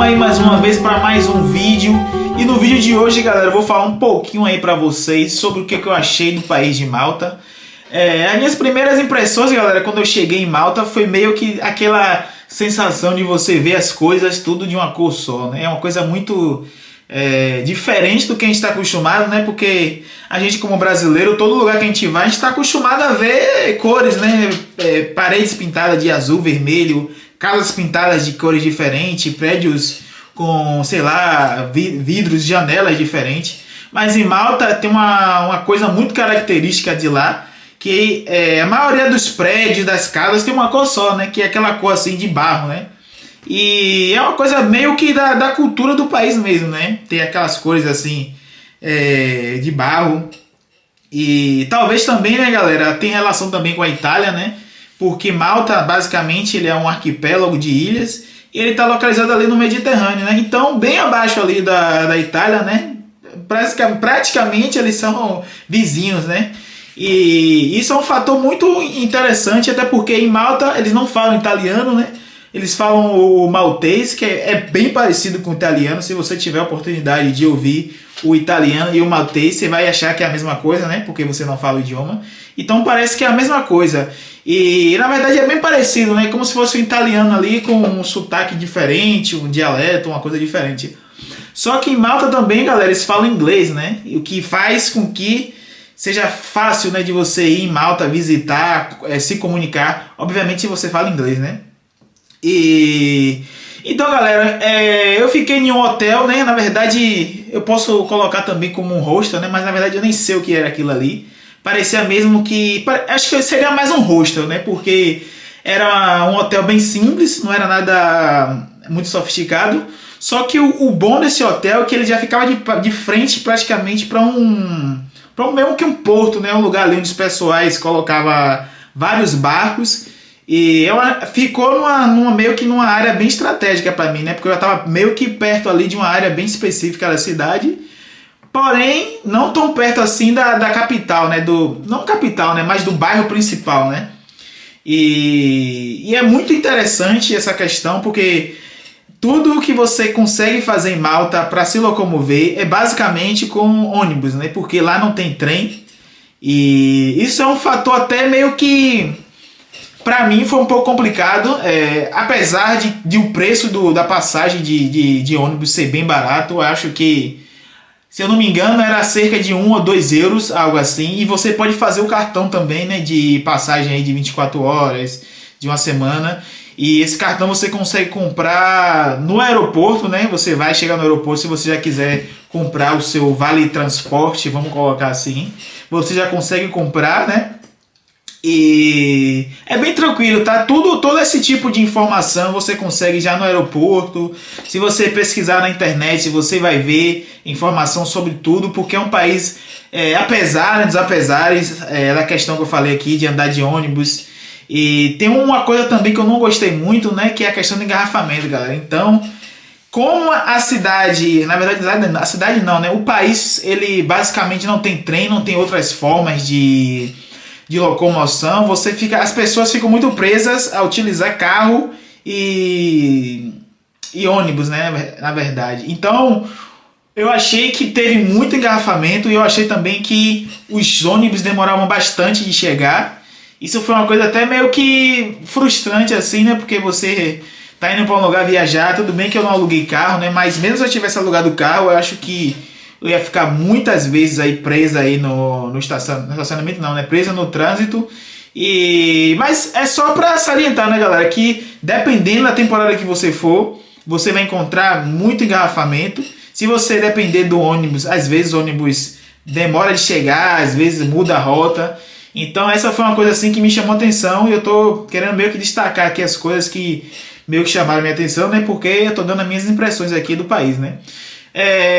aí mais uma vez para mais um vídeo. E no vídeo de hoje, galera, eu vou falar um pouquinho aí para vocês sobre o que eu achei do país de Malta. As minhas primeiras impressões, galera, quando eu cheguei em Malta, foi meio que aquela sensação de você ver as coisas tudo de uma cor só, né? É uma coisa muito diferente do que a gente está acostumado, né? Porque a gente, como brasileiro, todo lugar que a gente vai, a gente está acostumado a ver cores, né? Paredes pintadas de azul, vermelho, casas pintadas de cores diferentes, prédios com, sei lá, vidros, janelas diferentes. Mas em Malta tem uma coisa muito característica de lá, que a maioria dos prédios, das casas, tem uma cor só, né? Que é aquela cor assim de barro, né? E é uma coisa meio que da cultura do país mesmo, né? Tem aquelas cores assim de barro. E talvez também, né, galera, tem relação também com a Itália, né? Porque Malta, basicamente, ele é um arquipélago de ilhas e ele está localizado ali no Mediterrâneo, né? Então, bem abaixo ali da Itália, né? Praticamente eles são vizinhos, né? E isso é um fator muito interessante, até porque em Malta eles não falam italiano, né? Eles falam o maltês, que é bem parecido com o italiano. Se você tiver a oportunidade de ouvir o italiano e o maltês, você vai achar que é a mesma coisa, né? Porque você não fala o idioma. Então parece que é a mesma coisa. E na verdade é bem parecido, né? Como se fosse um italiano ali com um sotaque diferente, um dialeto, uma coisa diferente. Só que em Malta também, galera, eles falam inglês, né? O que faz com que seja fácil, né, de você ir em Malta, visitar, se comunicar. Obviamente se você fala inglês, né? Então, galera, eu fiquei em um hotel, né? Na verdade, eu posso colocar também como um hostel, né? Mas na verdade eu nem sei o que era aquilo ali. Parecia mesmo que... Acho que seria mais um hostel, né? Porque era um hotel bem simples, não era nada muito sofisticado. Só que o bom desse hotel é que ele já ficava de frente praticamente para meio que um porto, né? Um lugar ali onde os pessoais colocavam vários barcos. E ficou meio que numa área bem estratégica para mim, né? Porque eu estava meio que perto ali de uma área bem específica da cidade. Porém, não tão perto assim da capital, né? Não capital, né? Mas do bairro principal, né? E é muito interessante essa questão, porque tudo que você consegue fazer em Malta para se locomover é basicamente com ônibus, né? Porque lá não tem trem. E isso é um fator até meio que... Para mim foi um pouco complicado, apesar de o preço da passagem de ônibus ser bem barato. Eu acho que, se eu não me engano, era cerca de 1 ou 2 euros, algo assim. E você pode fazer o cartão também, né, de passagem aí de 24 horas, de uma semana. E esse cartão você consegue comprar no aeroporto, né? Você vai chegar no aeroporto, se você já quiser comprar o seu vale transporte, vamos colocar assim, você já consegue comprar, né? E é bem tranquilo, tá? Todo esse tipo de informação você consegue já no aeroporto. Se você pesquisar na internet, você vai ver informação sobre tudo, porque é um país, apesar dos apesares, da questão que eu falei aqui de andar de ônibus. E tem uma coisa também que eu não gostei muito, né? Que é a questão do engarrafamento, galera. Então, como a cidade, na verdade, a cidade não, né? O país, ele basicamente não tem trem, não tem outras formas de locomoção, as pessoas ficam muito presas a utilizar carro e ônibus, né, na verdade. Então, eu achei que teve muito engarrafamento e eu achei também que os ônibus demoravam bastante de chegar. Isso foi uma coisa até meio que frustrante, assim, né, porque você tá indo para um lugar viajar, tudo bem que eu não aluguei carro, né, mas mesmo se eu tivesse alugado o carro, eu acho que eu ia ficar muitas vezes aí presa aí no estacionamento, não, né? Presa no trânsito. Mas é só para salientar, né, galera, que dependendo da temporada que você for, você vai encontrar muito engarrafamento. Se você depender do ônibus, às vezes o ônibus demora de chegar, às vezes muda a rota. Então essa foi uma coisa assim que me chamou a atenção e eu tô querendo meio que destacar aqui as coisas que meio que chamaram a minha atenção, né? Porque eu tô dando as minhas impressões aqui do país, né?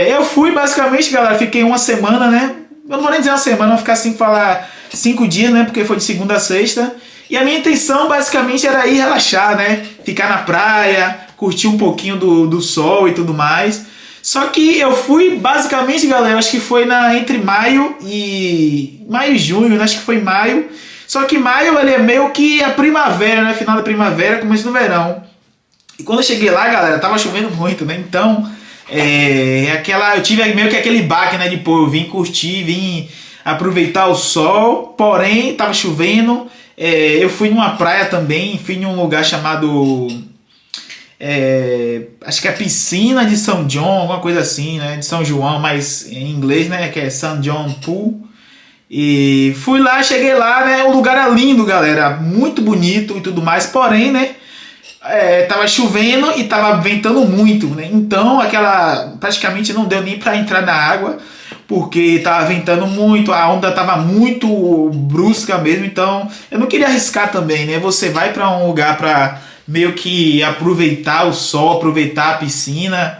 Eu fui basicamente, galera, fiquei uma semana, né? Eu não vou nem dizer uma semana, vou ficar assim, falar 5 dias, né? Porque foi de segunda a sexta. E a minha intenção basicamente era ir relaxar, né? Ficar na praia, curtir um pouquinho do sol e tudo mais. Só que eu fui basicamente, galera, acho que foi entre maio e junho, né? Acho que foi maio. Só que maio ele é meio que a primavera, né? Final da primavera, começo do verão. E quando eu cheguei lá, galera, tava chovendo muito, né? Então, eu tive meio que aquele baque, né? De pô, eu vim curtir, vim aproveitar o sol, porém, tava chovendo. Eu fui numa praia também, fui em um lugar chamado. Acho que é Piscina de São John, alguma coisa assim, né? De São João, mas em inglês, né? Que é São John Pool. E fui lá, cheguei lá, né? O lugar era lindo, galera, muito bonito e tudo mais, porém, né? Tava chovendo e tava ventando muito, né? Então praticamente não deu nem para entrar na água, porque tava ventando muito, a onda tava muito brusca mesmo, então eu não queria arriscar também, né? Você vai para um lugar para meio que aproveitar o sol, aproveitar a piscina,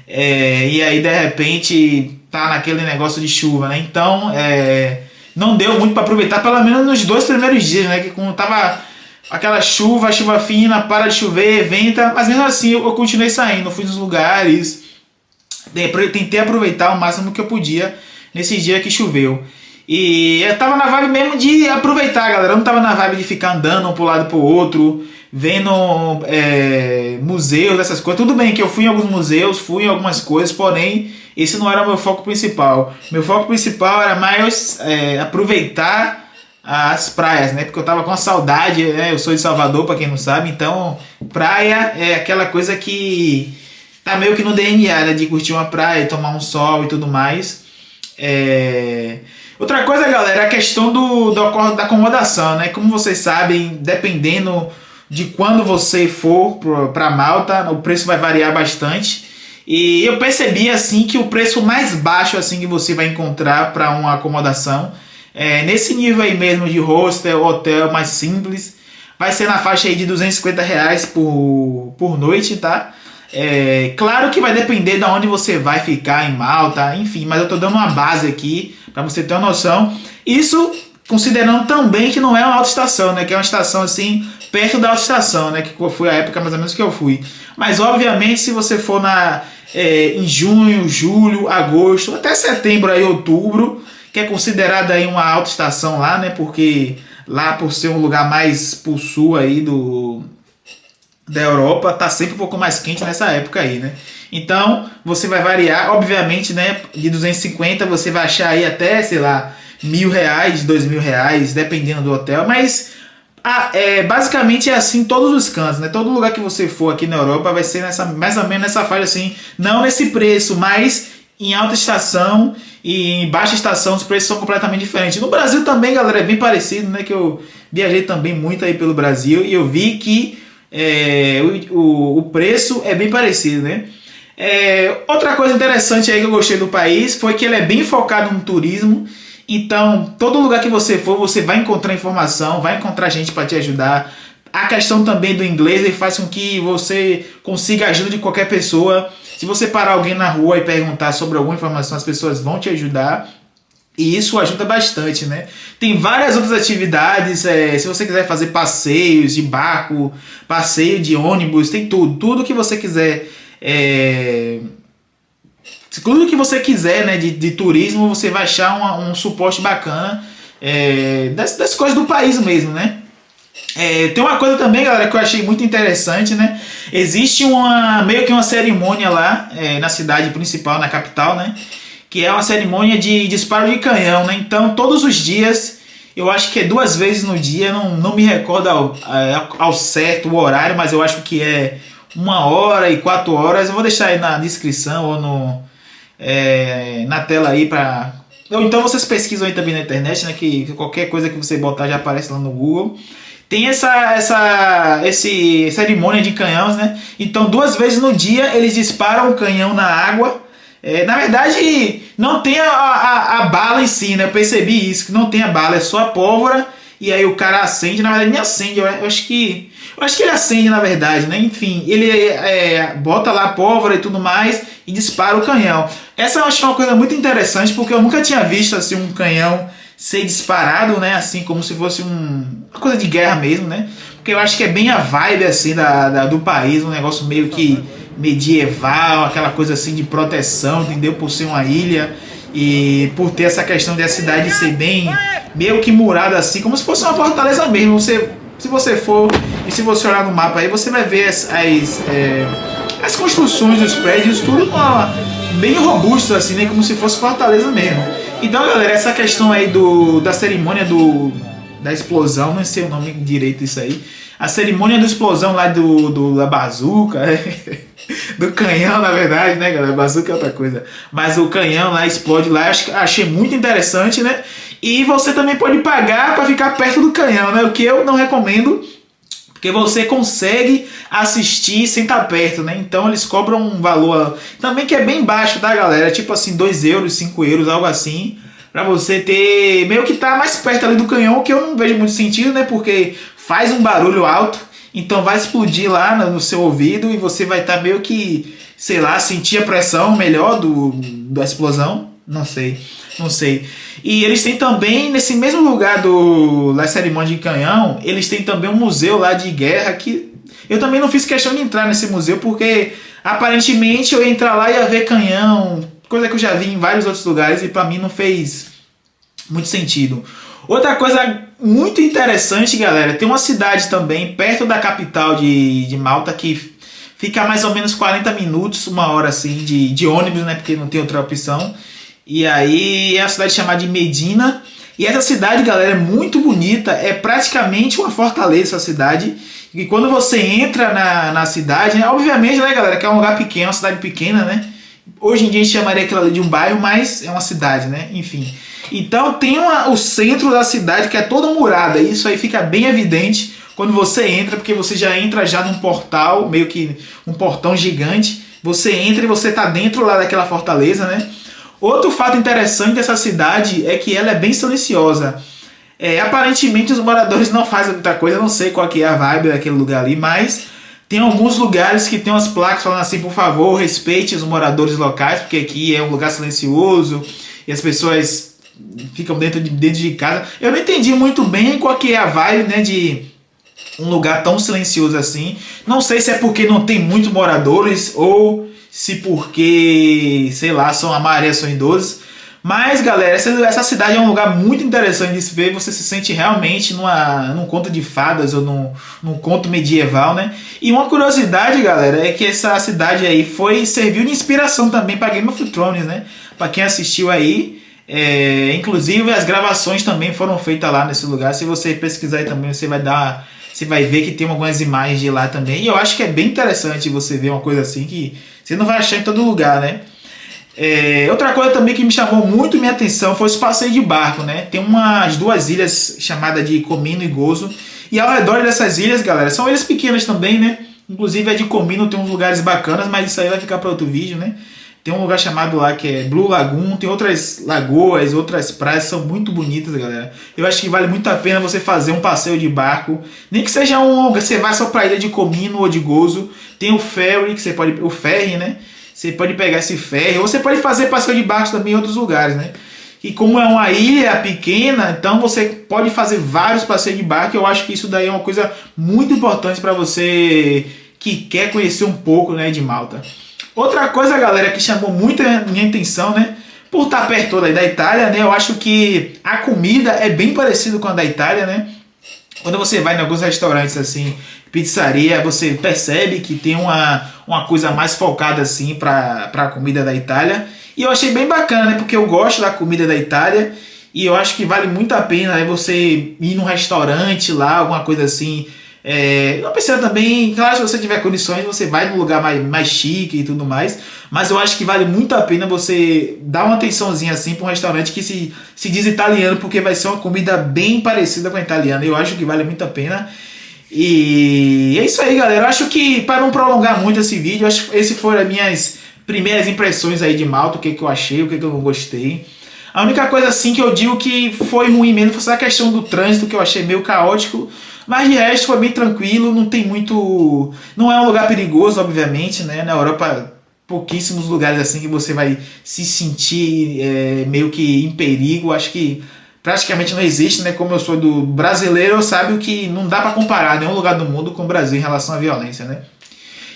e aí de repente tá naquele negócio de chuva, né? Então não deu muito para aproveitar, pelo menos nos 2 primeiros dias, né? Que quando tava aquela chuva fina, para de chover, venta, mas mesmo assim eu continuei saindo, fui nos lugares, tentei aproveitar o máximo que eu podia nesse dia que choveu. E eu tava na vibe mesmo de aproveitar, galera. Eu não tava na vibe de ficar andando um pro lado pro outro, vendo museus, essas coisas. Tudo bem que eu fui em alguns museus, fui em algumas coisas, porém esse não era o meu foco principal. Meu foco principal era mais aproveitar as praias, né? Porque eu tava com a saudade, né? Eu sou de Salvador, pra quem não sabe, então praia é aquela coisa que tá meio que no DNA, né? De curtir uma praia, tomar um sol e tudo mais. Outra coisa, galera, é a questão da acomodação, né? Como vocês sabem, dependendo de quando você for para Malta, o preço vai variar bastante. E eu percebi assim que o preço mais baixo assim que você vai encontrar para uma acomodação nesse nível aí mesmo de hostel, hotel mais simples, vai ser na faixa aí de R$ 250 por noite, tá? Claro que vai depender de onde você vai ficar em Malta, enfim, mas eu tô dando uma base aqui para você ter uma noção. Isso considerando também que não é uma autoestação, né? Que é uma estação assim perto da autoestação, né? Que foi a época mais ou menos que eu fui. Mas obviamente se você for em junho, julho, agosto, até setembro aí, outubro, que é considerada aí uma autoestação lá, né? Porque lá por ser um lugar mais pro sul aí da Europa, tá sempre um pouco mais quente nessa época aí, né? Então, você vai variar, obviamente, né? De 250 você vai achar aí até, sei lá, R$ 1.000, R$ 2.000, dependendo do hotel, mas basicamente é assim em todos os cantos, né? Todo lugar que você for aqui na Europa vai ser mais ou menos nessa faixa assim, não nesse preço, mas em alta estação e em baixa estação os preços são completamente diferentes. No Brasil também, galera, é bem parecido, né? Que eu viajei também muito aí pelo Brasil e eu vi que o preço é bem parecido, né? Outra coisa interessante aí que eu gostei do país foi que ele é bem focado no turismo. Então, todo lugar que você for, você vai encontrar informação, vai encontrar gente para te ajudar. A questão também do inglês, ele faz com que você consiga a ajuda de qualquer pessoa. Se você parar alguém na rua e perguntar sobre alguma informação, as pessoas vão te ajudar. E isso ajuda bastante, né? Tem várias outras atividades, se você quiser fazer passeios de barco, passeio de ônibus, tem tudo. Tudo que você quiser... tudo que você quiser, né, de turismo, você vai achar um suporte bacana das coisas do país mesmo, né? Tem uma coisa também, galera, que eu achei muito interessante, né? Existe meio que uma cerimônia lá na cidade principal, na capital, né? Que é uma cerimônia de disparo de canhão, né? Então, todos os dias, eu acho que é 2 vezes no dia, não me recordo ao certo o horário, mas eu acho que é 1 hora e 4 horas. Eu vou deixar aí na descrição ou na tela aí para... Ou então vocês pesquisam aí também na internet, né? Que qualquer coisa que você botar já aparece lá no Google. Tem essa cerimônia de canhões, né? Então 2 vezes no dia eles disparam um canhão na água. Na verdade, não tem a bala em si, né? Eu percebi isso, que não tem a bala, é só a pólvora. E aí o cara acende, na verdade nem acende, eu acho que ele acende na verdade, né? Enfim, ele bota lá a pólvora e tudo mais e dispara o canhão. Essa eu acho uma coisa muito interessante, porque eu nunca tinha visto assim um canhão ser disparado, né? Assim como se fosse uma coisa de guerra mesmo, né? Porque eu acho que é bem a vibe assim do país, um negócio meio que medieval, aquela coisa assim de proteção, entendeu? Por ser uma ilha e por ter essa questão de a cidade ser bem meio que murada assim, como se fosse uma fortaleza mesmo. Você Se você for e se você olhar no mapa aí, você vai ver as construções dos prédios, tudo bem robustos assim, né? Como se fosse Fortaleza mesmo. Então, galera, essa questão aí da cerimônia da explosão, não sei o nome direito disso aí. A cerimônia da explosão lá da bazuca, do canhão, na verdade, né, galera? Bazuca é outra coisa. Mas o canhão lá explode lá, achei muito interessante, né? E você também pode pagar para ficar perto do canhão, né? O que eu não recomendo, porque você consegue assistir sem estar perto, né? Então eles cobram um valor também que é bem baixo, tá, galera? Tipo assim, 2 euros, 5 euros, algo assim. Pra você ter, meio que tá mais perto ali do canhão, o que eu não vejo muito sentido, né? Porque faz um barulho alto, então vai explodir lá no seu ouvido e você vai estar meio que, sei lá, sentir a pressão melhor da explosão. Não sei. E eles têm também, nesse mesmo lugar da cerimônia de canhão, eles têm também um museu lá de guerra que eu também não fiz questão de entrar nesse museu, porque aparentemente eu ia entrar lá e ia ver canhão, coisa que eu já vi em vários outros lugares e pra mim não fez muito sentido. Outra coisa muito interessante, galera, tem uma cidade também perto da capital de Malta que fica a mais ou menos 40 minutos, uma hora assim de ônibus, né, porque não tem outra opção. E aí é a cidade chamada de Medina. E essa cidade, galera, é muito bonita. É praticamente uma fortaleza, essa cidade. E quando você entra na cidade, né, obviamente, né, galera, que é um lugar pequeno, uma cidade pequena, né? Hoje em dia a gente chamaria aquilo ali de um bairro, mas é uma cidade, né? Enfim. Então tem o centro da cidade que é toda murada. E isso aí fica bem evidente quando você entra, porque você já entra já num portal, meio que um portão gigante. Você entra e você tá dentro lá daquela fortaleza, né? Outro fato interessante dessa cidade é que ela é bem silenciosa. Aparentemente os moradores não fazem muita coisa, eu não sei qual que é a vibe daquele lugar ali, mas tem alguns lugares que tem umas placas falando assim, por favor, respeite os moradores locais, porque aqui é um lugar silencioso e as pessoas ficam dentro de casa. Eu não entendi muito bem qual que é a vibe, né, de um lugar tão silencioso assim. Não sei se é porque não tem muitos moradores ou se porque, sei lá, a maioria são idosos. Mas, galera, essa cidade é um lugar muito interessante de se ver. Você se sente realmente num conto de fadas ou num conto medieval, né? E uma curiosidade, galera, é que essa cidade aí serviu de inspiração também para Game of Thrones, né? Para quem assistiu aí, inclusive as gravações também foram feitas lá nesse lugar. Se você pesquisar aí também, você vai ver que tem algumas imagens de lá também. E eu acho que é bem interessante você ver uma coisa assim que você não vai achar em todo lugar, né? Outra coisa também que me chamou muito minha atenção foi os passeios de barco, né? Tem umas 2 ilhas chamadas de Comino e Gozo. E ao redor dessas ilhas, galera, são ilhas pequenas também, né? Inclusive a de Comino tem uns lugares bacanas, mas isso aí vai ficar para outro vídeo, né? Tem um lugar chamado lá que é Blue Lagoon, tem outras lagoas, outras praias, são muito bonitas, galera. Eu acho que vale muito a pena você fazer um passeio de barco, nem que seja você vai só pra ilha de Comino ou de Gozo. Tem o ferry, o ferry, né? Você pode pegar esse ferry, ou você pode fazer passeio de barco também em outros lugares, né? E como é uma ilha pequena, então você pode fazer vários passeios de barco. Eu acho que isso daí é uma coisa muito importante para você que quer conhecer um pouco, né, de Malta. Outra coisa, galera, que chamou muito a minha atenção, né? Por estar perto da Itália, né? Eu acho que a comida é bem parecida com a da Itália, né? Quando você vai em alguns restaurantes assim, pizzaria, você percebe que tem uma coisa mais focada assim para a comida da Itália. E eu achei bem bacana, né? Porque eu gosto da comida da Itália e eu acho que vale muito a pena, né, você ir num restaurante lá, alguma coisa assim. Não precisa também, claro, se você tiver condições, você vai num lugar mais chique e tudo mais, mas eu acho que vale muito a pena você dar uma atençãozinha assim para um restaurante que se diz italiano, porque vai ser uma comida bem parecida com a italiana. Eu acho que vale muito a pena. E é isso aí, galera. Eu acho que, para não prolongar muito esse vídeo, acho que essas foram as minhas primeiras impressões aí de Malta, o que eu achei, o que eu não gostei. A única coisa assim que eu digo que foi ruim mesmo foi a questão do trânsito, que eu achei meio caótico. Mas de resto foi bem tranquilo, não tem muito. Não é um lugar perigoso, obviamente, né? Na Europa, pouquíssimos lugares assim que você vai se sentir meio que em perigo. Acho que praticamente não existe, né? Como eu sou do brasileiro, eu sabe que não dá para comparar nenhum lugar do mundo com o Brasil em relação à violência, né?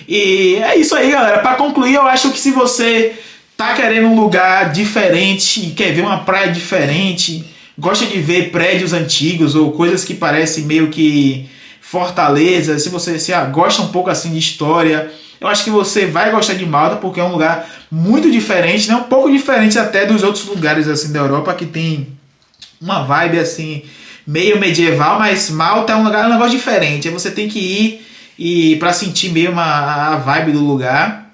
E é isso aí, galera. Para concluir, eu acho que se você tá querendo um lugar diferente, quer ver uma praia diferente, gosta de ver prédios antigos ou coisas que parecem meio que Fortaleza, se você gosta um pouco assim de história, eu acho que você vai gostar de Malta, porque é um lugar muito diferente, né? Um pouco diferente até dos outros lugares assim da Europa, que tem uma vibe assim meio medieval, mas Malta é um lugar, é um negócio diferente. Aí você tem que ir e para sentir mesmo a vibe do lugar,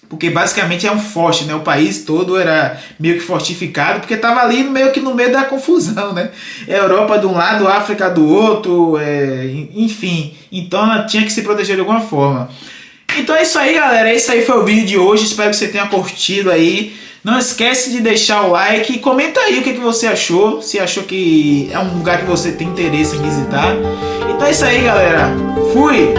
porque basicamente é um forte, né? O país todo era meio que fortificado, porque estava ali meio que no meio da confusão, né? Europa de um lado, África do outro, enfim. Então ela tinha que se proteger de alguma forma. Então é isso aí, galera. Esse aí foi o vídeo de hoje. Espero que você tenha curtido aí. Não esquece de deixar o like e comenta aí o que você achou. Se achou que é um lugar que você tem interesse em visitar. Então é isso aí, galera. Fui!